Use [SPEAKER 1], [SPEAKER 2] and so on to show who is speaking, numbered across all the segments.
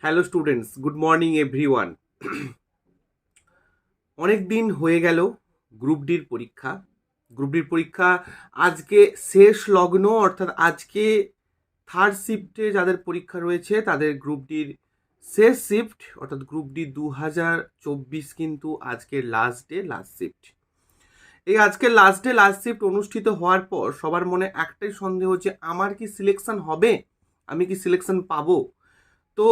[SPEAKER 1] Hello students, good morning everyone. অনেক দিন হয়ে গেল গ্রুপ ডির পরীক্ষা আজকে শেষ লগ্ন, অর্থাৎ আজকে থার্ড শিফটে যাদের পরীক্ষা রয়েছে তাদের গ্রুপ ডির শেষ শিফট, অর্থাৎ গ্রুপ ডি 2024 কিন্তু আজকে লাস্ট শিফট। এই আজকে লাস্ট শিফট অনুষ্ঠিত হওয়ার পর সবার মনে একটাই সন্দেহ হচ্ছে, আমার কি সিলেকশন হবে, আমি কি সিলেকশন পাবো? তো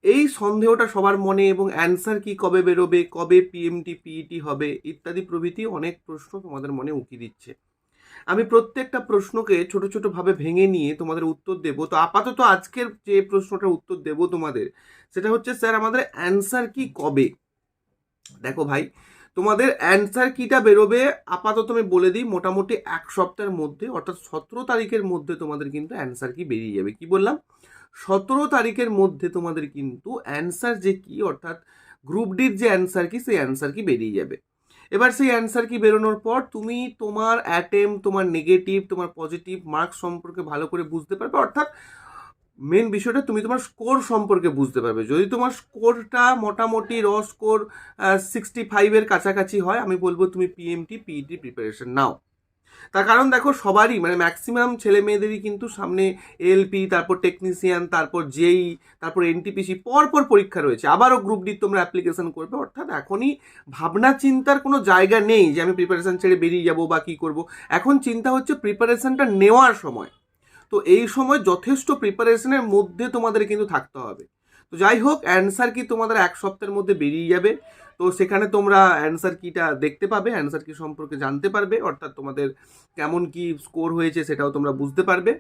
[SPEAKER 1] এই সন্দেহটা সবার মনে, এবং অ্যান্সার কি কবে বেরোবে, কবে পিএমটি পিইটি হবে ইত্যাদি প্রভৃতি অনেক প্রশ্ন তোমাদের মনে উকি দিচ্ছে। আমি প্রত্যেকটা প্রশ্নকে ছোট ছোট ভাবে ভেঙে নিয়ে তোমাদের উত্তর দেব। তো আপাতত আজকের যে প্রশ্নটার উত্তর দেব তোমাদের, সেটা হচ্ছে, স্যার আমাদের অ্যান্সার কি কবে? দেখো ভাই, তোমাদের অ্যান্সার কিটা বেরোবে আপাতত আমি বলে দিই, মোটামুটি এক সপ্তাহের মধ্যে, অর্থাৎ 17 তারিখের মধ্যে তোমাদের কিন্তু অ্যান্সার কি বেরিয়ে যাবে। কি বললাম? 17 তারিখের মধ্যে তোমাদের কিন্তু অ্যান্সার যে কি, অর্থাৎ গ্রুপ ডির যে অ্যান্সার কি, সেই অ্যান্সার কি বেরিয়ে যাবে। এবার সেই অ্যান্সার কি বেরোনোর পর তুমি তোমার অ্যাটেম্প, তোমার নেগেটিভ, তোমার পজিটিভ মার্কস সম্পর্কে ভালো করে বুঝতে পারবে। অর্থাৎ মেন বিষয়টা, তুমি তোমার স্কোর সম্পর্কে বুঝতে পারবে। যদি তোমার স্কোরটা মোটামুটি স্কোর 65-এর কাছাকাছি হয়, আমি বলবো তুমি পিএমটি পিইটি প্রিপারেশন নাও। তার কারণ দেখো, সবারই মানে ম্যাক্সিমাম ছেলে মেয়েদেরই কিন্তু সামনে এলপি, তারপর টেকনিশিয়ান, তারপর জেই, তারপর এনটিপিসি পরপর পরীক্ষা রয়েছে। আবারও গ্রুপ ডি তোমরা অ্যাপ্লিকেশন করবে। অর্থাৎ এখনই ভাবনা চিন্তার কোনো জায়গা নেই যে আমি প্রিপারেশন ছেড়ে বেরিয়ে যাব বা কী করব। এখন চিন্তা হচ্ছে প্রিপারেশনটা নেওয়ার সময়। তো এই সময় যথেষ্ট প্রিপারেশনের মধ্যে তোমাদের কিন্তু থাকতে হবে। তো যাই হোক, অ্যান্সার কি তোমাদের এক সপ্তাহের মধ্যে বেরিয়ে যাবে। তো সেখানে তোমরা অ্যান্সার কিটা দেখতে পাবে, অ্যান্সার কি সম্পর্কে জানতে পারবে, অর্থাৎ তোমাদের কেমন কি স্কোর হয়েছে সেটাও তোমরা বুঝতে পারবে।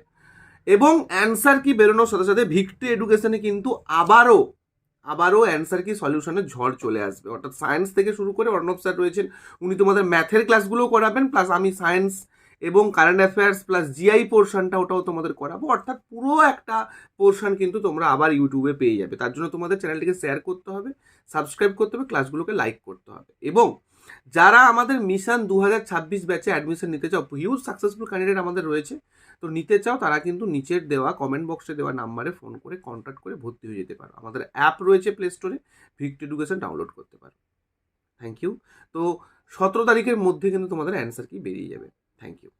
[SPEAKER 1] এবং অ্যান্সার কি বেরোনোর সাথে সাথে ভিক্টরি এডুকেশনে কিন্তু আবারও অ্যান্সার কি সলিউশনের ঝড় চলে আসবে। অর্থাৎ সায়েন্স থেকে শুরু করে অর্ণব স্যার রয়েছেন, উনি তোমাদের ম্যাথের ক্লাসগুলোও করাবেন, প্লাস আমি সায়েন্স এবং কারেন্ট অ্যাফেয়ার্স প্লাস জিআই পোর্শনটা ওটাও তোমাদের করাবো। অর্থাৎ পুরো একটা পোর্শন কিন্তু তোমরা আবার ইউটিউবে পেয়ে যাবে। তার জন্য তোমাদের চ্যানেলটিকে শেয়ার করতে হবে, সাবস্ক্রাইব করতে হবে, ক্লাসগুলোকে লাইক করতে হবে। এবং যারা আমাদের মিশন 2026 ব্যাচে অ্যাডমিশন নিতে চাও, হিউজ সাকসেসফুল ক্যান্ডিডেট আমাদের রয়েছে, তো নিতে চাও, তারা কিন্তু নিচের দেওয়া কমেন্ট বক্সে দেওয়া নাম্বারে ফোন করে কন্ট্যাক্ট করে ভর্তি হয়ে যেতে পারো। আমাদের অ্যাপ রয়েছে প্লে স্টোরে, ভিক্টরি এডুকেশন ডাউনলোড করতে পারো। Thank you. তো 17 তারিখের মধ্যে কিন্তু তোমাদের অ্যান্সার কি বেরিয়ে যাবে। Thank you.